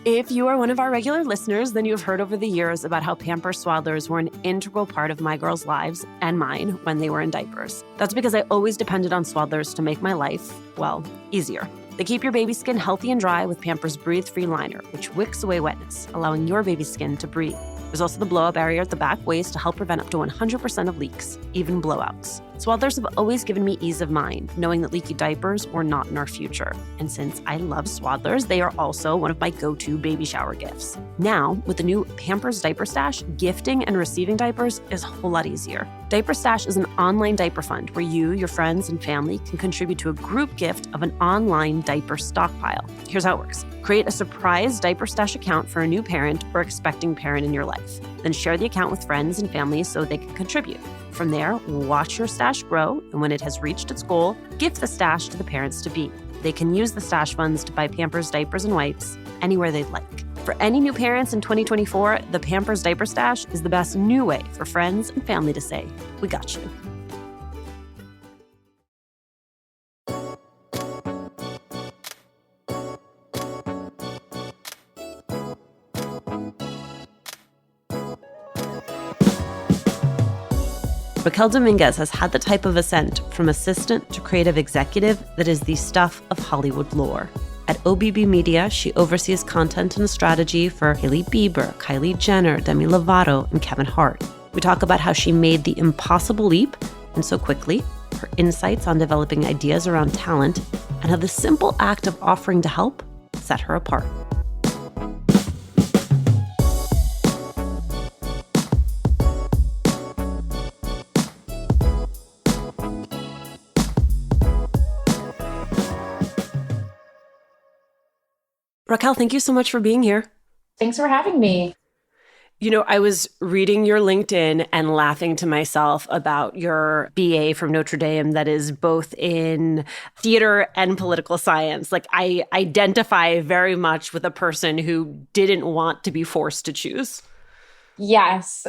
If you are one of our regular listeners, then you have heard over the years about how Pampers Swaddlers were an integral part of my girls' lives and mine when they were in diapers. That's because I always depended on Swaddlers to make my life, well, easier. They keep your baby's skin healthy and dry with Pampers Breathe-Free Liner, which wicks away wetness, allowing your baby's skin to breathe. There's also the blowout barrier at the back waist to help prevent up to 100% of leaks, even blowouts. Swaddlers have always given me ease of mind, knowing that leaky diapers were not in our future. And since I love Swaddlers, they are also one of my go-to baby shower gifts. Now, with the new Pampers Diaper Stash, gifting and receiving diapers is a whole lot easier. Diaper Stash is an online diaper fund where you, your friends, and family can contribute to a group gift of an online diaper stockpile. Here's how it works. Create a surprise Diaper Stash account for a new parent or expecting parent in your life. Then share the account with friends and family so they can contribute. From there, watch your stash grow, and when it has reached its goal, gift the stash to the parents-to-be. They can use the stash funds to buy Pampers diapers and wipes anywhere they'd like. For any new parents in 2024, the Pampers Diaper Stash is the best new way for friends and family to say, "We got you." Raquel Dominguez has had the type of ascent from assistant to creative executive that is the stuff of Hollywood lore. At OBB Media, she oversees content and strategy for Hailey Bieber, Kylie Jenner, Demi Lovato, and Kevin Hart. We talk about how she made the impossible leap and so quickly, her insights on developing ideas around talent, and how the simple act of offering to help set her apart. Raquel, thank you so much for being here. Thanks for having me. You know, I was reading your LinkedIn and laughing to myself about your BA from Notre Dame that is both in theater and political science. Like, I identify very much with a person who didn't want to be forced to choose. Yes.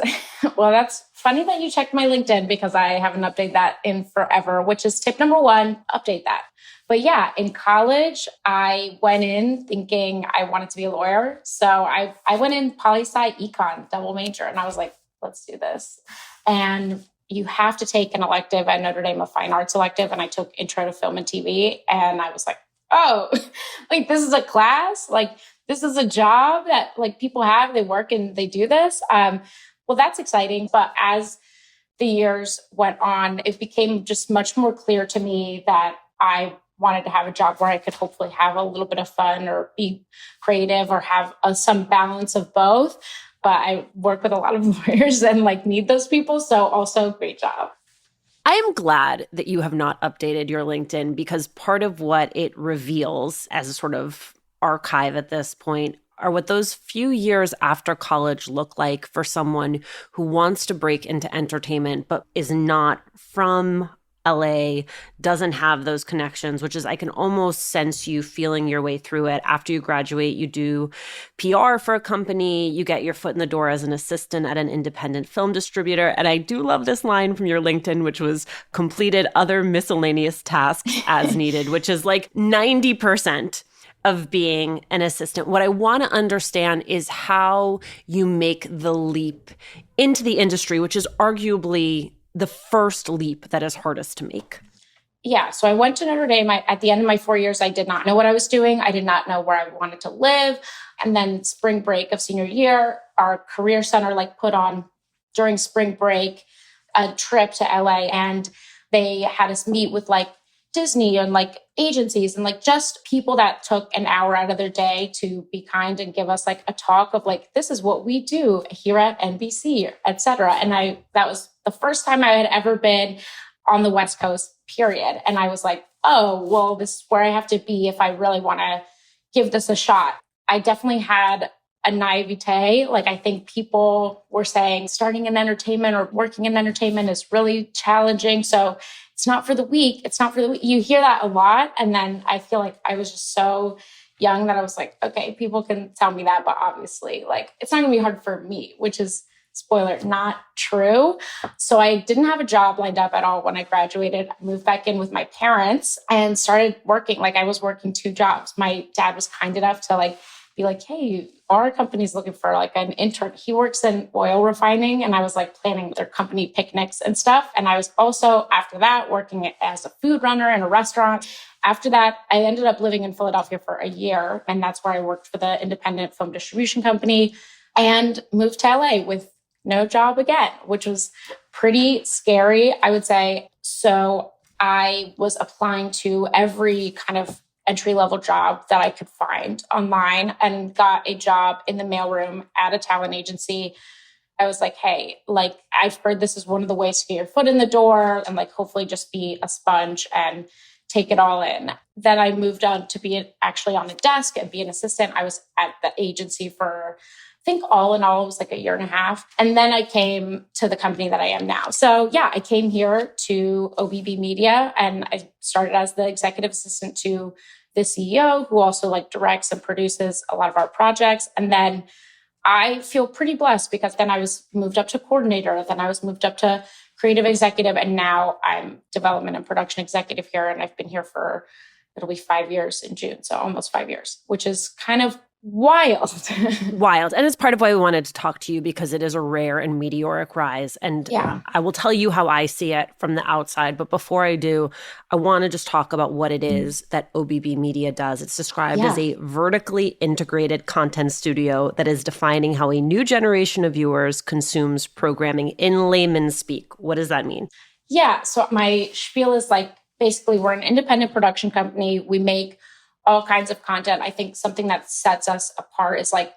Well, that's funny that you checked my LinkedIn because I haven't updated that in forever, which is tip number 1, update that. But yeah, in college, I went in thinking I wanted to be a lawyer. So I went in poli-sci econ, double major, and I was like, let's do this. And you have to take an elective at Notre Dame, a fine arts elective. And I took intro to film and TV. And I was like, oh, like this is a class? Like this is a job that like people have, they work and they do this. Well, that's exciting. But as the years went on, it became just much more clear to me that I wanted to have a job where I could hopefully have a little bit of fun or be creative or have some balance of both. But I work with a lot of lawyers and like need those people. So also great job. I am glad that you have not updated your LinkedIn because part of what it reveals as a sort of archive at this point are what those few years after college look like for someone who wants to break into entertainment but is not from LA, doesn't have those connections, which is I can almost sense you feeling your way through it. After you graduate, you do PR for a company, you get your foot in the door as an assistant at an independent film distributor. And I do love this line from your LinkedIn, which was completed other miscellaneous tasks as needed, which is like 90% of being an assistant. What I want to understand is how you make the leap into the industry, which is arguably the first leap that is hardest to make. Yeah. So I went to Notre Dame. At the end of my 4 years, I did not know what I was doing. I did not know where I wanted to live. And then spring break of senior year, our career center put on during spring break a trip to LA, and they had us meet with Disney and agencies and just people that took an hour out of their day to be kind and give us a talk of this is what we do here at NBC, et cetera. And that was the first time I had ever been on the West Coast, period. And I was like, oh, well, this is where I have to be if I really want to give this a shot. I definitely had a naivete. I think people were saying starting in entertainment or working in entertainment is really challenging. So it's not for the weak. It's not for the weak. You hear that a lot. And then I feel like I was just so young that I was like, okay, people can tell me that, but obviously it's not gonna be hard for me, which is Spoiler, not true. So I didn't have a job lined up at all when I graduated. I moved back in with my parents and started working. Like I was working 2 jobs. My dad was kind enough to be like, hey, our company's looking for like an intern. He works in oil refining. And I was like planning their company picnics and stuff. And I was also, after that, working as a food runner in a restaurant. After that, I ended up living in Philadelphia for a year. And that's where I worked for the independent film distribution company and moved to LA with no job again, which was pretty scary, I would say. So I was applying to every kind of entry-level job that I could find online and got a job in the mailroom at a talent agency. I was like, hey, like I've heard this is one of the ways to get your foot in the door and like hopefully just be a sponge and take it all in. Then I moved on to be actually on a desk and be an assistant. I was at the agency for, I think all in all, it was like a year and a half. And then I came to the company that I am now. So yeah, I came here to OBB Media and I started as the executive assistant to the CEO, who also like directs and produces a lot of our projects. And then I feel pretty blessed because then I was moved up to coordinator, then I was moved up to creative executive, and now I'm development and production executive here. And I've been here for, it'll be 5 years in June. So almost 5 years, which is kind of wild. Wild. And it's part of why we wanted to talk to you because it is a rare and meteoric rise. And Yeah. I will tell you how I see it from the outside. But before I do, I want to just talk about what it is that OBB Media does. It's described as a vertically integrated content studio that is defining how a new generation of viewers consumes programming in layman's speak. What does that mean? Yeah. So my spiel is like, basically, we're an independent production company. We make all kinds of content. I think something that sets us apart is like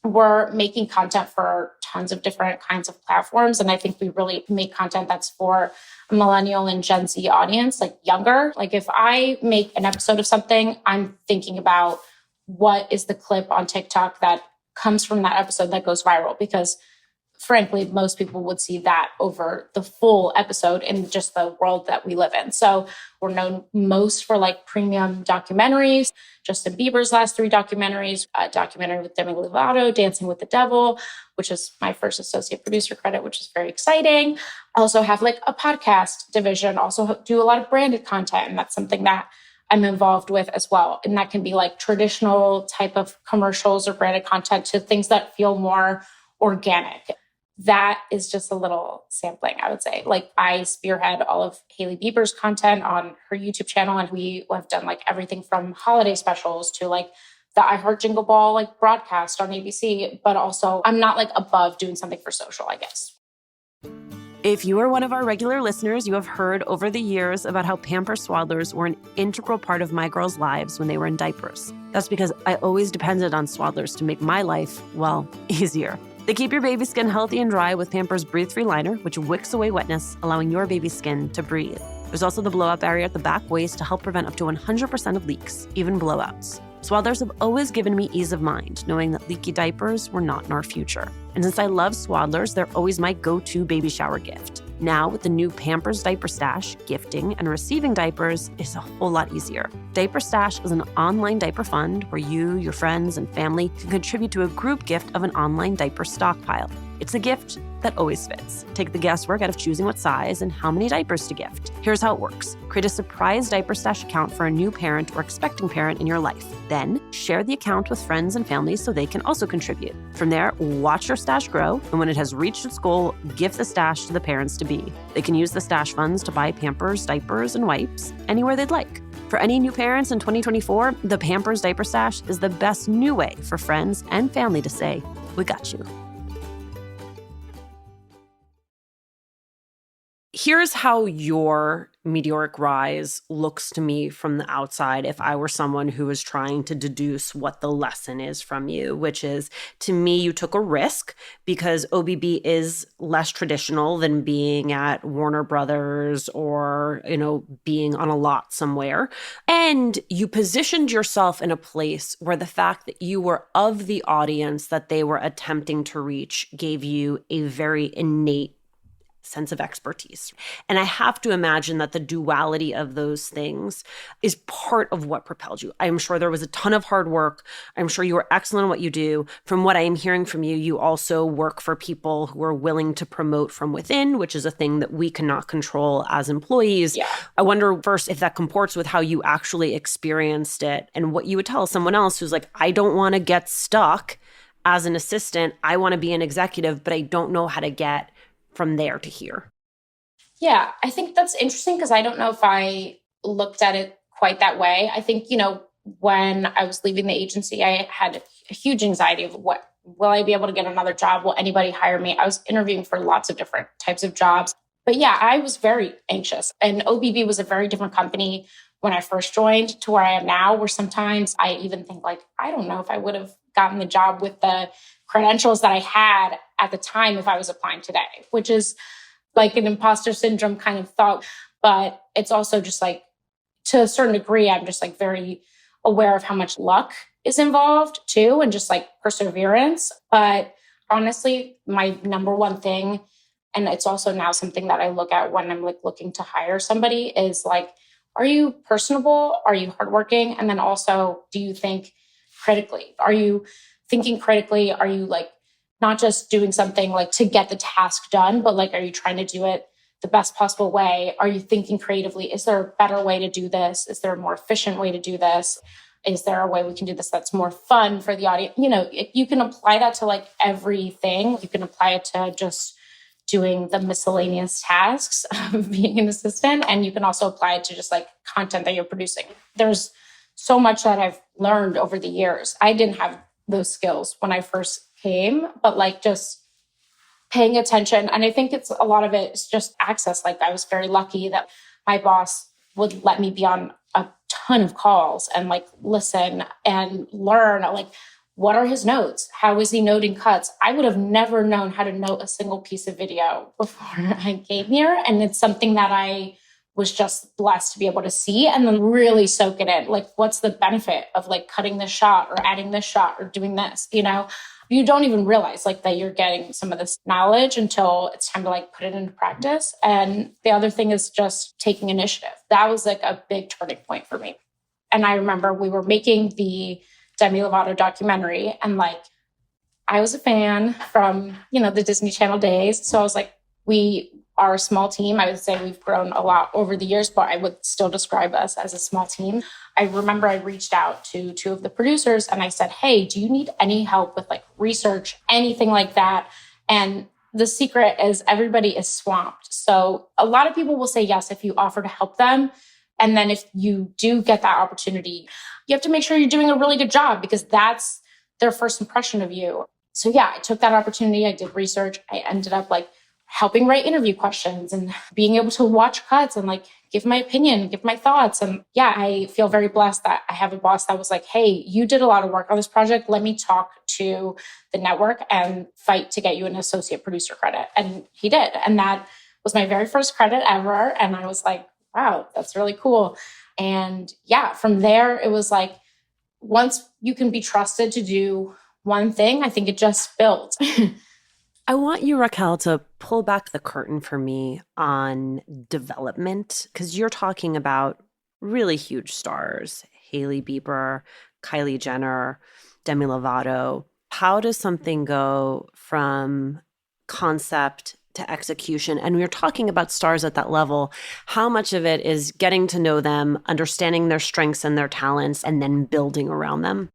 we're making content for tons of different kinds of platforms. And I think we really make content that's for a millennial and Gen Z audience, like younger. Like if I make an episode of something, I'm thinking about what is the clip on TikTok that comes from that episode that goes viral, because frankly, most people would see that over the full episode in just the world that we live in. So we're known most for like premium documentaries. Justin Bieber's last 3 documentaries, a documentary with Demi Lovato, Dancing with the Devil, which is my first associate producer credit, which is very exciting. I also have like a podcast division, also do a lot of branded content. And that's something that I'm involved with as well. And that can be like traditional type of commercials or branded content to things that feel more organic. That is just a little sampling, I would say. Like I spearhead all of Hailey Bieber's content on her YouTube channel. And we have done like everything from holiday specials to like the I Heart Jingle Ball, like broadcast on ABC. But also I'm not like above doing something for social, I guess. If you are one of our regular listeners, you have heard over the years about how pamper swaddlers were an integral part of my girls' lives when they were in diapers. That's because I always depended on swaddlers to make my life, well, easier. They keep your baby skin healthy and dry with Pampers Breathe Free Liner, which wicks away wetness, allowing your baby's skin to breathe. There's also the blowout barrier at the back waist to help prevent up to 100% of leaks, even blowouts. Swaddlers have always given me ease of mind, knowing that leaky diapers were not in our future. And since I love Swaddlers, they're always my go-to baby shower gift. Now, with the new Pampers Diaper Stash, gifting and receiving diapers is a whole lot easier. Diaper Stash is an online diaper fund where you, your friends, and family can contribute to a group gift of an online diaper stockpile. It's a gift that always fits. Take the guesswork out of choosing what size and how many diapers to gift. Here's how it works. Create a surprise Diaper Stash account for a new parent or expecting parent in your life. Then, share the account with friends and family so they can also contribute. From there, watch your stash grow, and when it has reached its goal, gift the stash to the parents-to-be. They can use the stash funds to buy Pampers, diapers, and wipes anywhere they'd like. For any new parents in 2024, the Pampers Diaper Stash is the best new way for friends and family to say, "We got you." Here's how your meteoric rise looks to me from the outside if I were someone who was trying to deduce what the lesson is from you, which is, to me, you took a risk because OBB is less traditional than being at Warner Brothers or, being on a lot somewhere. And you positioned yourself in a place where the fact that you were of the audience that they were attempting to reach gave you a very innate sense of expertise. And I have to imagine that the duality of those things is part of what propelled you. I'm sure there was a ton of hard work. I'm sure you were excellent at what you do. From what I am hearing from you, you also work for people who are willing to promote from within, which is a thing that we cannot control as employees. Yeah. I wonder first if that comports with how you actually experienced it and what you would tell someone else who's like, I don't want to get stuck as an assistant. I want to be an executive, but I don't know how to get from there to here. Yeah, I think that's interesting because I don't know if I looked at it quite that way. I think, when I was leaving the agency, I had a huge anxiety of what will I be able to get another job? Will anybody hire me? I was interviewing for lots of different types of jobs. But yeah, I was very anxious. And OBB was a very different company when I first joined to where I am now, where sometimes I even think like, I don't know if I would have gotten the job with the credentials that I had at the time if I was applying today, which is like an imposter syndrome kind of thought. But it's also just like, to a certain degree, I'm just like very aware of how much luck is involved too, and just like perseverance. But honestly, my number one thing, and it's also now something that I look at when I'm like looking to hire somebody, is like, are you personable? Are you hardworking? And then also, do you think critically? Are you thinking critically? Are you like not just doing something like to get the task done, but like, are you trying to do it the best possible way? Are you thinking creatively? Is there a better way to do this? Is there a more efficient way to do this? Is there a way we can do this that's more fun for the audience? You can apply that to like everything. You can apply it to just doing the miscellaneous tasks of being an assistant. And you can also apply it to just like content that you're producing. There's so much that I've learned over the years. I didn't have those skills when I first came, but like just paying attention. And I think it's a lot of it is just access. Like I was very lucky that my boss would let me be on a ton of calls and like listen and learn like, what are his notes? How is he noting cuts? I would have never known how to note a single piece of video before I came here. And it's something that I was just blessed to be able to see and then really soak it in. Like, what's the benefit of like cutting this shot or adding this shot or doing this? You don't even realize like that you're getting some of this knowledge until it's time to like put it into practice. And the other thing is just taking initiative. That was like a big turning point for me. And I remember we were making the Demi Lovato documentary and like, I was a fan from, the Disney Channel days. So I was like, we are a small team. I would say we've grown a lot over the years, but I would still describe us as a small team. I remember I reached out to two of the producers and I said, hey, do you need any help with like research, anything like that? And the secret is everybody is swamped. So a lot of people will say yes if you offer to help them. And then if you do get that opportunity, you have to make sure you're doing a really good job because that's their first impression of you. So yeah, I took that opportunity. I did research. I ended up like helping write interview questions and being able to watch cuts and like give my opinion, give my thoughts. And yeah, I feel very blessed that I have a boss that was like, hey, you did a lot of work on this project. Let me talk to the network and fight to get you an associate producer credit. And he did. And that was my very first credit ever. And I was like, wow, that's really cool. And yeah, from there, it was like, once you can be trusted to do one thing, I think it just built. I want you, Raquel, to pull back the curtain for me on development, because you're talking about really huge stars, Hailey Bieber, Kylie Jenner, Demi Lovato. How does something go from concept to execution? And we're talking about stars at that level. How much of it is getting to know them, understanding their strengths and their talents, and then building around them?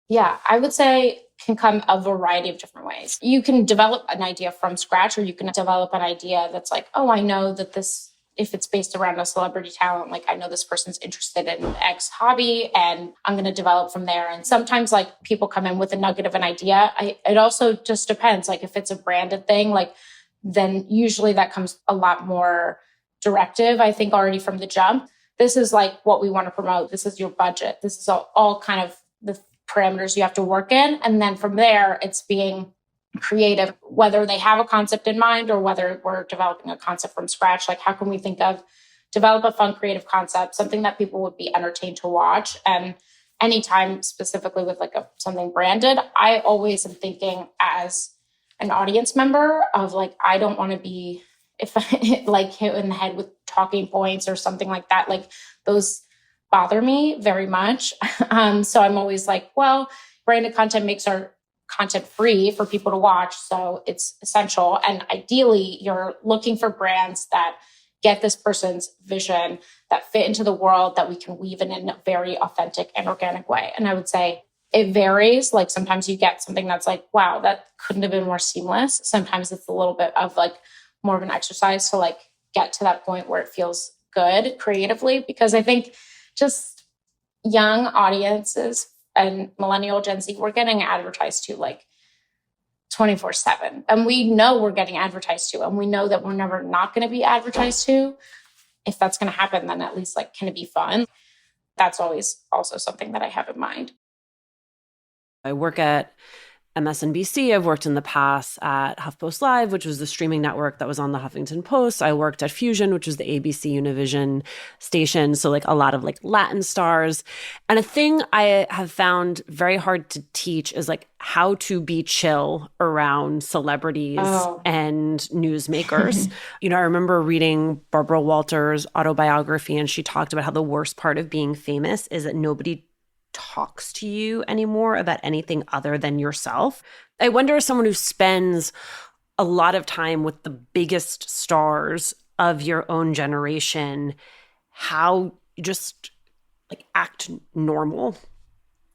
Yeah, I would say can come a variety of different ways. You can develop an idea from scratch, or you can develop an idea that's like, oh, I know that this, if it's based around a celebrity talent, like I know this person's interested in X hobby and I'm going to develop from there. And sometimes like people come in with a nugget of an idea. It also just depends. Like if it's a branded thing, like then usually that comes a lot more directive, I think, already from the jump. This is like what we want to promote. This is your budget. This is all kind of the parameters you have to work in. And then from there, it's being creative, whether they have a concept in mind or whether we're developing a concept from scratch. Like, how can we develop a fun, creative concept, something that people would be entertained to watch? And anytime specifically with like something branded, I always am thinking as an audience member of like, I don't want to be if I like hit in the head with talking points or something like that, like those bother me very much. So I'm always like, well, branded content makes our content free for people to watch. So it's essential. And ideally, you're looking for brands that get this person's vision, that fit into the world, that we can weave in a very authentic and organic way. And I would say it varies. Like sometimes you get something that's like, wow, that couldn't have been more seamless. Sometimes it's a little bit of like more of an exercise to like get to that point where it feels good creatively. Because I think just young audiences and millennial Gen Z, we're getting advertised to like 24/7. And we know we're getting advertised to, and we know that we're never not going to be advertised to. If that's going to happen, then at least like, can it be fun? That's always also something that I have in mind. I work at MSNBC. I've worked in the past at HuffPost Live, which was the streaming network that was on the Huffington Post. I worked at Fusion, which was the ABC Univision station. So like a lot of like Latin stars. And a thing I have found very hard to teach is like how to be chill around celebrities and newsmakers. I remember reading Barbara Walters' autobiography, and she talked about how the worst part of being famous is that nobody talks to you anymore about anything other than yourself. I wonder, as someone who spends a lot of time with the biggest stars of your own generation, how you just like act normal.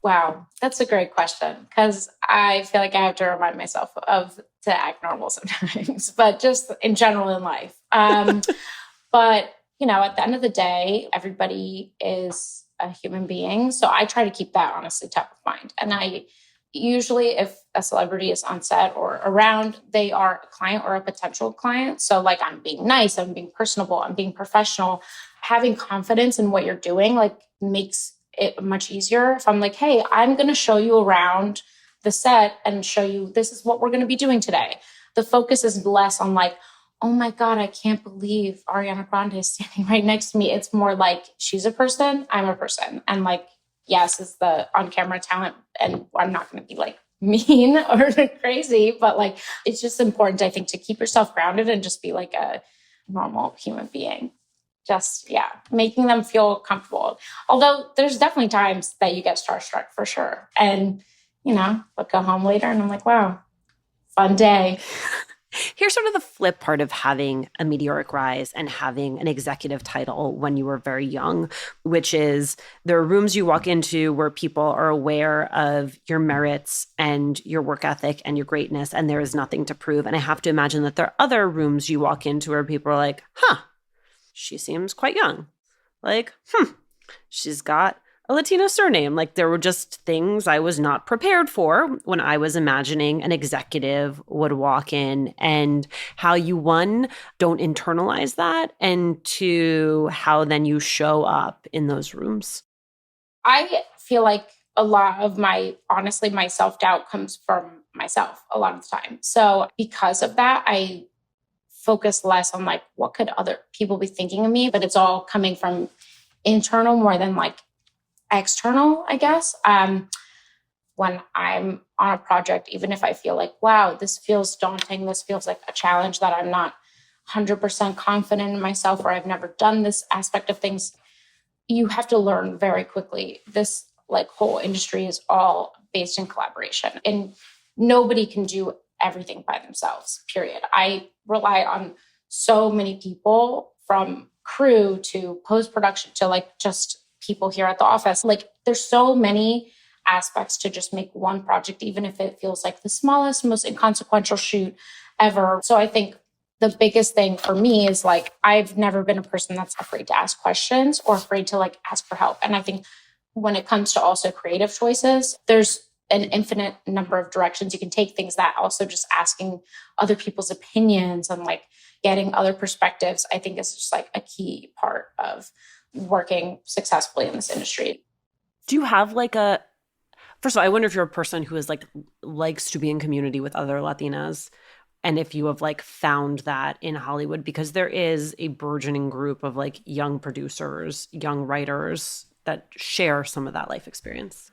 Wow, that's a great question, because I feel like I have to remind myself of to act normal sometimes, but just in general in life. But at the end of the day, everybody is a human being. So I try to keep that honestly top of mind. And I usually, if a celebrity is on set or around, they are a client or a potential client. So like I'm being nice, I'm being personable, I'm being professional. Having confidence in what you're doing like makes it much easier. If I'm like, hey, I'm going to show you around the set and show you this is what we're going to be doing today. The focus is less on like, oh my God, I can't believe Ariana Grande is standing right next to me. It's more like she's a person, I'm a person. And like, yes, is the on-camera talent. And I'm not going to be like mean or crazy, but like, it's just important, I think, to keep yourself grounded and just be like a normal human being. Just, making them feel comfortable. Although there's definitely times that you get starstruck for sure. And, but go home later and I'm like, wow, fun day. Here's sort of the flip part of having a meteoric rise and having an executive title when you were very young, which is there are rooms you walk into where people are aware of your merits and your work ethic and your greatness, and there is nothing to prove. And I have to imagine that there are other rooms you walk into where people are like, she seems quite young. Like, she's got a Latino surname. Like there were just things I was not prepared for when I was imagining an executive would walk in, and how you, one, don't internalize that, and two, how then you show up in those rooms. I feel like a lot of my self-doubt comes from myself a lot of the time. So because of that, I focus less on like, what could other people be thinking of me? But it's all coming from internal more than like external, I guess. When I'm on a project, even if I feel like, wow, this feels daunting, this feels like a challenge that I'm not 100% confident in myself, or I've never done this aspect of things, you have to learn very quickly. This like whole industry is all based in collaboration, and nobody can do everything by themselves, period. I rely on so many people, from crew to post-production to like just people here at the office. Like there's so many aspects to just make one project, even if it feels like the smallest, most inconsequential shoot ever. So I think the biggest thing for me is like, I've never been a person that's afraid to ask questions or afraid to like ask for help. And I think when it comes to also creative choices, there's an infinite number of directions you can take things, that also just asking other people's opinions and like getting other perspectives, I think is just like a key part of working successfully in this industry. Do you have like first of all, I wonder if you're a person who is like likes to be in community with other Latinas, and if you have like found that in Hollywood, because there is a burgeoning group of like young producers, young writers that share some of that life experience.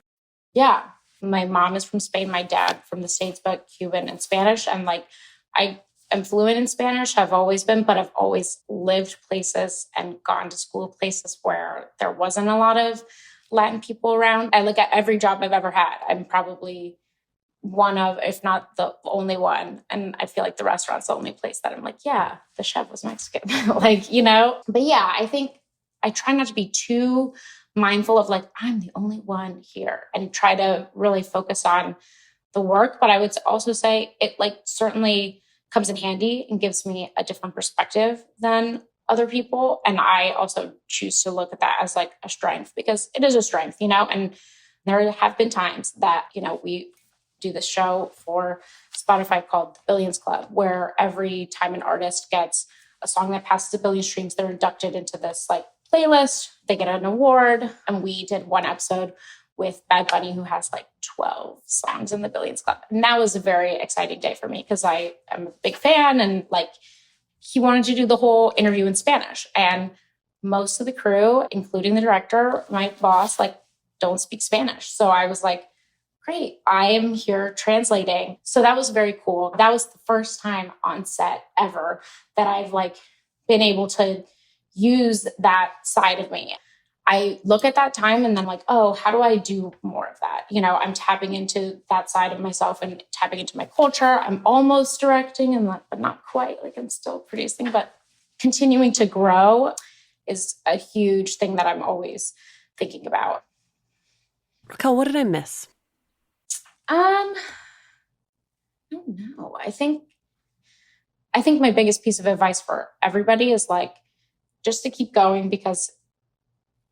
Yeah. My mom is from Spain, my dad from the States, but Cuban and Spanish. And like, I am fluent in Spanish, have always been, but I've always lived places and gone to school places where there wasn't a lot of Latin people around. I look at every job I've ever had. I'm probably one of, if not the only one. And I feel like the restaurant's the only place that I'm like, yeah, the chef was Mexican. Like, you know, but yeah, I think I try not to be too mindful of like, I'm the only one here, and try to really focus on the work. But I would also say it like certainly comes in handy and gives me a different perspective than other people. And I also choose to look at that as like a strength, because it is a strength, you know, and there have been times that, you know, we do this show for Spotify called The Billions Club, where every time an artist gets a song that passes 1 billion streams, they're inducted into this like playlist, they get an award. And we did one episode with Bad Bunny, who has like 12 songs in the Billions Club. And that was a very exciting day for me because I am a big fan, and like he wanted to do the whole interview in Spanish. And most of the crew, including the director, my boss, like don't speak Spanish. So I was like, great, I am here translating. So that was very cool. That was the first time on set ever that I've like been able to use that side of me. I look at that time and then like, oh, how do I do more of that? You know, I'm tapping into that side of myself and tapping into my culture. I'm almost directing and but not quite. Like I'm still producing, but continuing to grow is a huge thing that I'm always thinking about. Raquel, what did I miss? I don't know. I think my biggest piece of advice for everybody is like just to keep going, because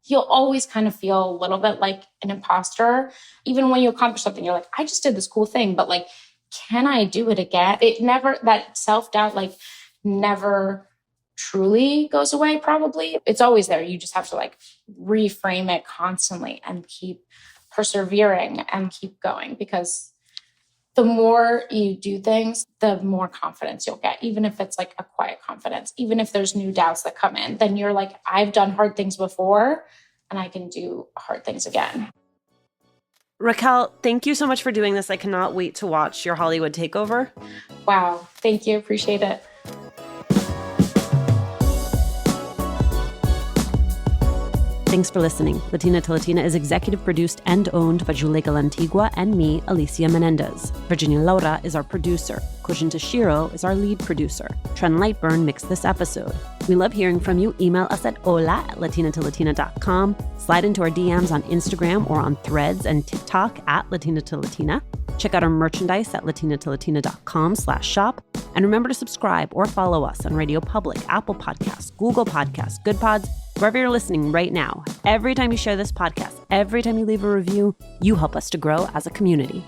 you'll always kind of feel a little bit like an imposter. Even when you accomplish something, you're like, I just did this cool thing, but like, can I do it again? That self-doubt like never truly goes away, probably. It's always there. You just have to like reframe it constantly and keep persevering and keep going, because the more you do things, the more confidence you'll get. Even if it's like a quiet confidence, even if there's new doubts that come in, then you're like, I've done hard things before and I can do hard things again. Raquel, thank you so much for doing this. I cannot wait to watch your Hollywood takeover. Wow. Thank you. Appreciate it. Thanks for listening. Latina to Latina is executive produced and owned by Juleka Lantigua and me, Alicia Menendez. Virginia Laura is our producer. Kojin Tashiro is our lead producer. Trent Lightburn mixed this episode. We love hearing from you. Email us at hola@latinatolatina.com. Slide into our DMs on Instagram or on Threads and TikTok @Latina to Latina. Check out our merchandise at latinatolatina.com/shop. And remember to subscribe or follow us on Radio Public, Apple Podcasts, Google Podcasts, Good Pods, wherever you're listening right now. Every time you share this podcast, every time you leave a review, you help us to grow as a community.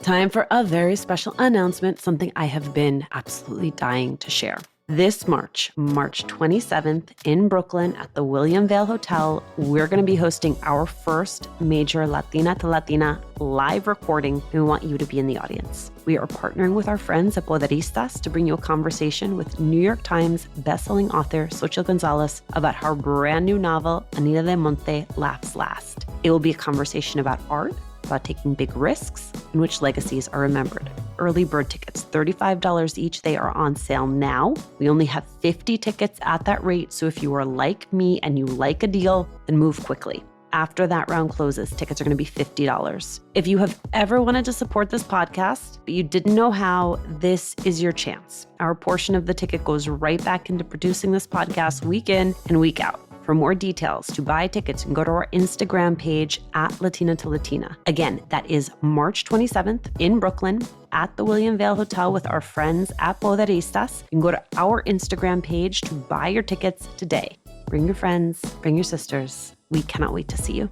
Time for a very special announcement, something I have been absolutely dying to share. This March 27th in Brooklyn at the William Vale Hotel, we're going to be hosting our first major Latina to Latina live recording, and we want you to be in the audience. We are partnering with our friends at Poderistas to bring you a conversation with New York Times bestselling author Xochitl Gonzalez about her brand new novel, Anita de Monte Laughs Last. It will be a conversation about art, about taking big risks, and which legacies are remembered. Early bird tickets, $35 each. They are on sale now. We only have 50 tickets at that rate, so if you are like me and you like a deal, then move quickly. After that round closes, tickets are going to be $50. If you have ever wanted to support this podcast, but you didn't know how, this is your chance. Our portion of the ticket goes right back into producing this podcast week in and week out. For more details, to buy tickets, you can go to our Instagram page @Latina to Latina. Again, that is March 27th in Brooklyn at the William Vale Hotel with our friends at Poderistas. You can go to our Instagram page to buy your tickets today. Bring your friends, bring your sisters. We cannot wait to see you.